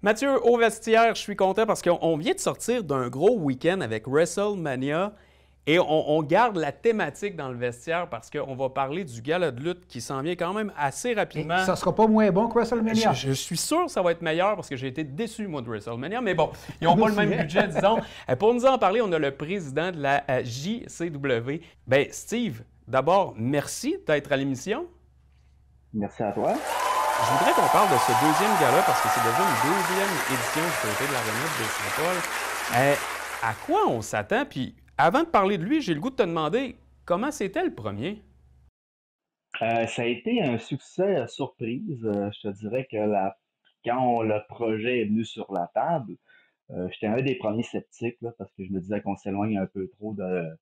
Mathieu, au vestiaire, je suis content parce qu'on vient de sortir d'un gros week-end avec WrestleMania et on garde la thématique dans le vestiaire parce qu'on va parler du gala de lutte qui s'en vient quand même assez rapidement. Et ça sera pas moins bon que WrestleMania. Je suis sûr que ça va être meilleur parce que j'ai été déçu, moi, de WrestleMania. Mais bon, ils n'ont pas le même budget, disons. Pour nous en parler, on a le président de la JCW. Bien, Steve, d'abord, merci d'être à l'émission. Merci à toi. Je voudrais qu'on parle de ce deuxième gala parce que c'est déjà une deuxième édition du côté de l'Arena de Saint-Paul. À quoi on s'attend? Puis avant de parler de lui, j'ai le goût de te demander comment c'était le premier? Ça a été un succès surprise. Je te dirais que quand le projet est venu sur la table, j'étais un des premiers sceptiques là, parce que je me disais qu'on s'éloigne un peu trop de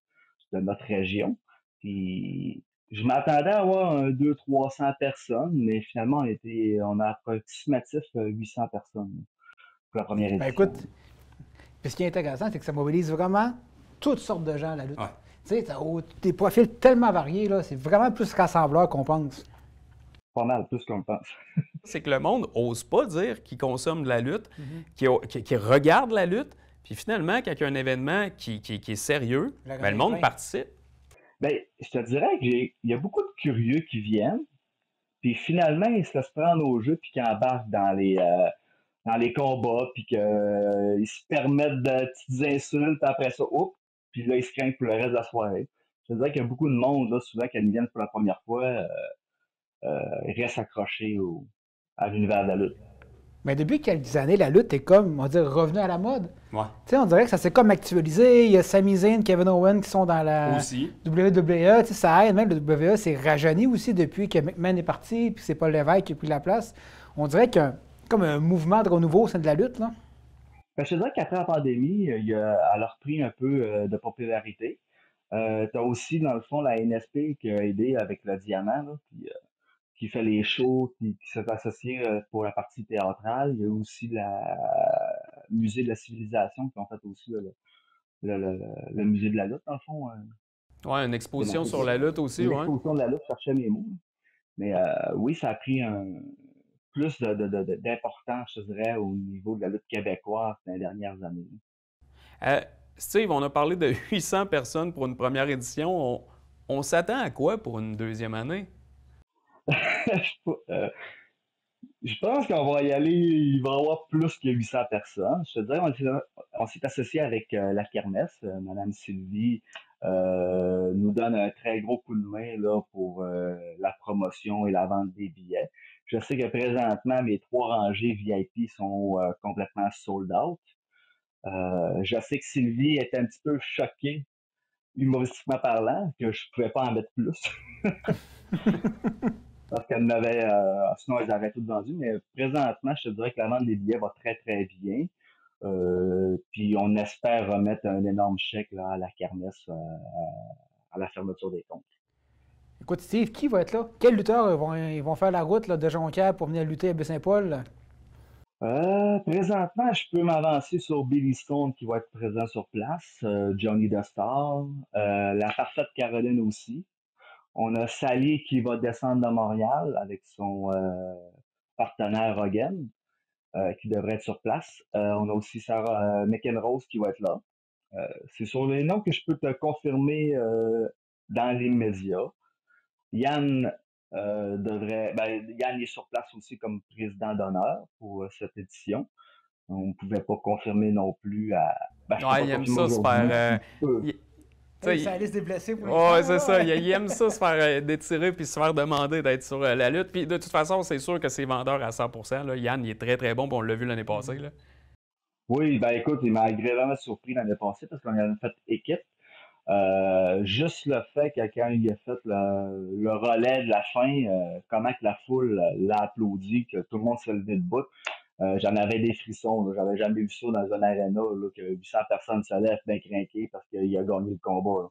notre région. Puis je m'attendais à avoir 200-300 personnes, mais finalement on a approximatif 800 personnes pour la première édition. Ben écoute, puis ce qui est intéressant, c'est que ça mobilise vraiment toutes sortes de gens à la lutte. Ouais. Tu sais, t'as des profils tellement variés, là, c'est vraiment plus rassembleur qu'on pense. Pas mal plus qu'on le pense. C'est que le monde n'ose pas dire qu'il consomme de la lutte, qu'il regarde la lutte, puis finalement, quand il y a un événement qui est sérieux, ben, le monde participe. Ben, je te dirais qu'il y a beaucoup de curieux qui viennent, puis finalement, ils se laissent prendre au jeu, puis qui embarquent dans les combats, puis qu'ils se permettent de petites insultes, après ça, oups, puis là, ils se craignent pour le reste de la soirée. Je te dirais qu'il y a beaucoup de monde, là, souvent, quand ils viennent pour la première fois, ils restent accrochés à l'univers de la lutte. Mais depuis quelques années, la lutte est comme, on va dire, revenue à la mode. Ouais. Tu sais, on dirait que ça s'est comme actualisé. Il y a Sami Zayn, Kevin Owens qui sont dans la Aussi. WWE. Tu sais, ça aide. Même le WWE s'est rajeuni aussi depuis que McMahon est parti, puis c'est Paul Lévesque qui a pris la place. On dirait qu'il y a comme un mouvement de renouveau au sein de la lutte, là. Ben, je te dirais qu'après la pandémie, elle a repris un peu de popularité. Tu as aussi, dans le fond, la NSP qui a aidé avec le Diamant, là, puis, qui fait les shows, qui s'est associé pour la partie théâtrale. Il y a aussi la Musée de la Civilisation qui ont fait aussi le musée de la lutte, dans le fond. Ouais, une exposition sur la lutte aussi, ouais. L'exposition de la lutte, je cherchais mes mots. Mais oui, ça a pris plus d'importance, je dirais, au niveau de la lutte québécoise dans les dernières années. Steve, on a parlé de 800 personnes pour une première édition. On s'attend à quoi pour une deuxième année? Je pense qu'on va y aller, il va y avoir plus que 800 personnes. Je te dirais, on s'est associé avec la Kermesse. Madame Sylvie nous donne un très gros coup de main là, pour la promotion et la vente des billets. Je sais que présentement, mes 3 rangées VIP sont complètement sold out. Je sais que Sylvie était un petit peu choquée, humoristiquement parlant, que je pouvais pas en mettre plus. Parce qu'elle n'avait, sinon elles avaient toutes vendu, mais présentement, je te dirais que la vente des billets va très très bien. Puis on espère remettre un énorme chèque là, à la kermesse à la fermeture des comptes. Écoute, Steve, qui va être là? Quels lutteurs ils vont faire la route là, de Jonquière pour venir lutter à Baie-Saint-Paul? Présentement, je peux m'avancer sur Billy Stone qui va être présent sur place, Johnny Dostar, la parfaite Caroline aussi. On a Sally qui va descendre de Montréal avec son partenaire Hogan, qui devrait être sur place. On a aussi Sarah McEnrose qui va être là. C'est sur les noms que je peux te confirmer dans les médias. Yann Yann est sur place aussi comme président d'honneur pour cette édition. On ne pouvait pas confirmer non plus à. Ouais, il aime ça se faire. Ça liste des blessés pour ouais, c'est ça. Il aime ça se faire détirer puis se faire demander d'être sur la lutte. Puis de toute façon, c'est sûr que c'est vendeur à 100%. Là. Yann, il est très, très bon. Puis on l'a vu l'année passée. Là. Oui, ben écoute, il m'a agréablement surpris l'année passée parce qu'on a fait équipe. Juste le fait que quand il a fait le relais de la fin, comment que la foule l'a applaudi, que tout le monde s'est levé debout. J'en avais des frissons. Là. J'avais jamais vu ça dans un aréna, là, que 800 personnes se lèvent bien crinquées parce qu'il a gagné le combat.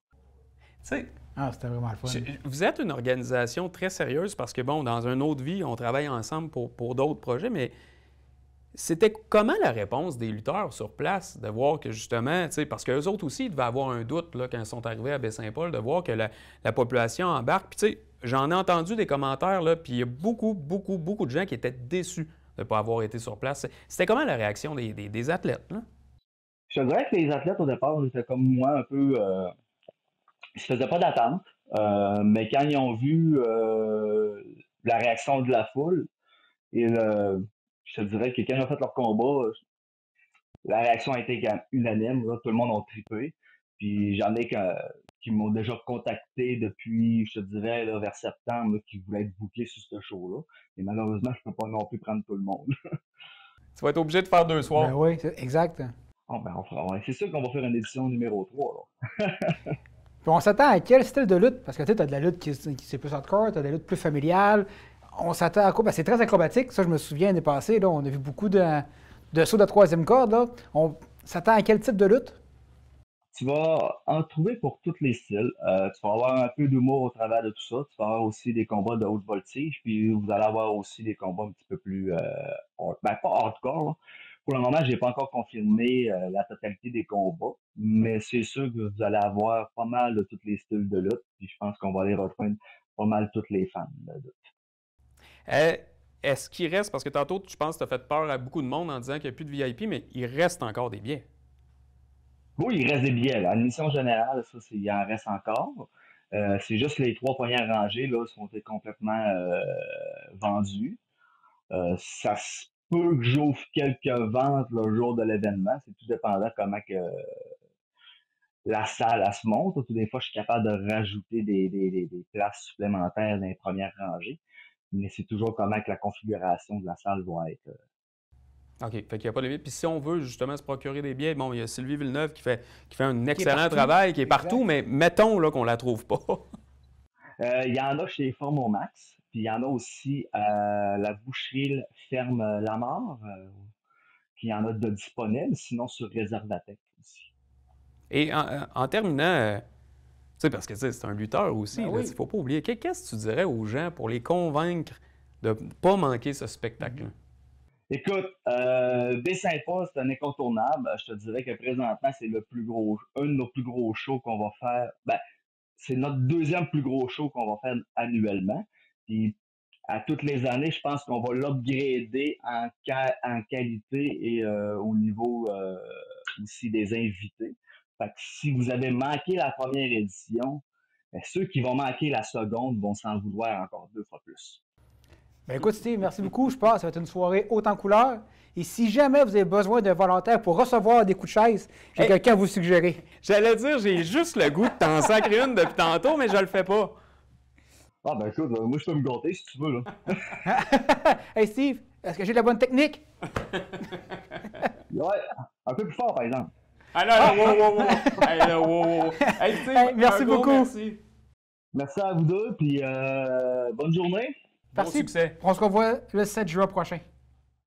Tu sais, c'était vraiment le fun. Vous êtes une organisation très sérieuse parce que, bon, dans une autre vie, on travaille ensemble pour d'autres projets, mais c'était comment la réponse des lutteurs sur place de voir que justement, tu sais, parce qu'eux autres aussi, ils devaient avoir un doute là, quand ils sont arrivés à Baie-Saint-Paul, de voir que la population embarque. Puis, tu sais, j'en ai entendu des commentaires, là, puis il y a beaucoup de gens qui étaient déçus de ne pas avoir été sur place. C'était comment la réaction des athlètes, là? Je te dirais que les athlètes, au départ, ils étaient comme moi un peu. Ils se faisaient pas d'attente. Mais quand ils ont vu la réaction de la foule, je te dirais que quand ils ont fait leur combat, la réaction a été quand même unanime. Là, tout le monde a trippé. Puis j'en ai qui m'ont déjà contacté depuis, je te dirais, là, vers septembre, là, qui voulaient être bookés sur ce show-là. Et malheureusement, je peux pas non plus prendre tout le monde. Tu vas être obligé de faire 2 soirs. Ben oui, exact. Oh, ben, c'est sûr qu'on va faire une édition numéro 3. Là. Puis on s'attend à quel style de lutte? Parce que tu sais, as de la lutte qui c'est plus hardcore, tu as de la lutte plus familiale. On s'attend à quoi? Ben, c'est très acrobatique. Ça, je me souviens l'année passée, là, on a vu beaucoup de sauts de troisième corde. Là. On s'attend à quel type de lutte? Tu vas en trouver pour tous les styles. Tu vas avoir un peu d'humour au travers de tout ça. Tu vas avoir aussi des combats de haute voltige, puis vous allez avoir aussi des combats un petit peu plus, pas hardcore. Là. Pour le moment, j'ai pas encore confirmé la totalité des combats, mais c'est sûr que vous allez avoir pas mal de tous les styles de lutte, puis je pense qu'on va aller rejoindre pas mal tous les fans de lutte. Est-ce qu'il reste, parce que tantôt, je pense que tu as fait peur à beaucoup de monde en disant qu'il n'y a plus de VIP, mais il reste encore des billets. Oui, il reste des billets. Là. Admission générale, ça, il en reste encore. C'est juste les 3 premières rangées là, sont complètement vendues. Ça se peut que j'ouvre quelques ventes le jour de l'événement. C'est tout dépendant comment que la salle elle se monte. Tout des fois, je suis capable de rajouter des places supplémentaires dans les premières rangées. Mais c'est toujours comment que la configuration de la salle va être. OK. Fait qu'il n'y a pas de billets. Puis si on veut justement se procurer des billets, bon, il y a Sylvie Villeneuve qui fait un excellent travail, qui est partout, mais mettons là, qu'on ne la trouve pas. Il y en a chez Formomax, puis il y en a aussi à la boucherie Ferme Lamar, puis il y en a de disponibles, sinon sur Réservatec aussi. Et en terminant, tu sais, parce que c'est un lutteur aussi, il ne faut pas oublier. Qu'est-ce que tu dirais aux gens pour les convaincre de ne pas manquer ce spectacle-là? Écoute, Baie-Saint-Paul, c'est un incontournable. Je te dirais que présentement, c'est un de nos plus gros shows qu'on va faire. Ben, c'est notre deuxième plus gros show qu'on va faire annuellement. Puis, à toutes les années, je pense qu'on va l'upgrader en qualité et au niveau aussi des invités. Fait que si vous avez manqué la première édition, ben, ceux qui vont manquer la seconde vont s'en vouloir encore 2 fois plus. Ben écoute, Steve, merci beaucoup. Je pense que ça va être une soirée haute en couleurs. Et si jamais vous avez besoin d'un volontaire pour recevoir des coups de chaise, j'ai quelqu'un à vous suggérer. J'allais dire, j'ai juste le goût de t'en sacrer une depuis tantôt, mais je le fais pas. Ah ben écoute, moi je peux me gâter si tu veux, là. Hey Steve, est-ce que j'ai la bonne technique? Ouais, un peu plus fort par exemple. Alors, wow. Hey, Steve, Hey, merci beaucoup. Merci. Merci à vous deux, puis bonne journée. Bon Merci. succès. On se revoit le 7 juin prochain.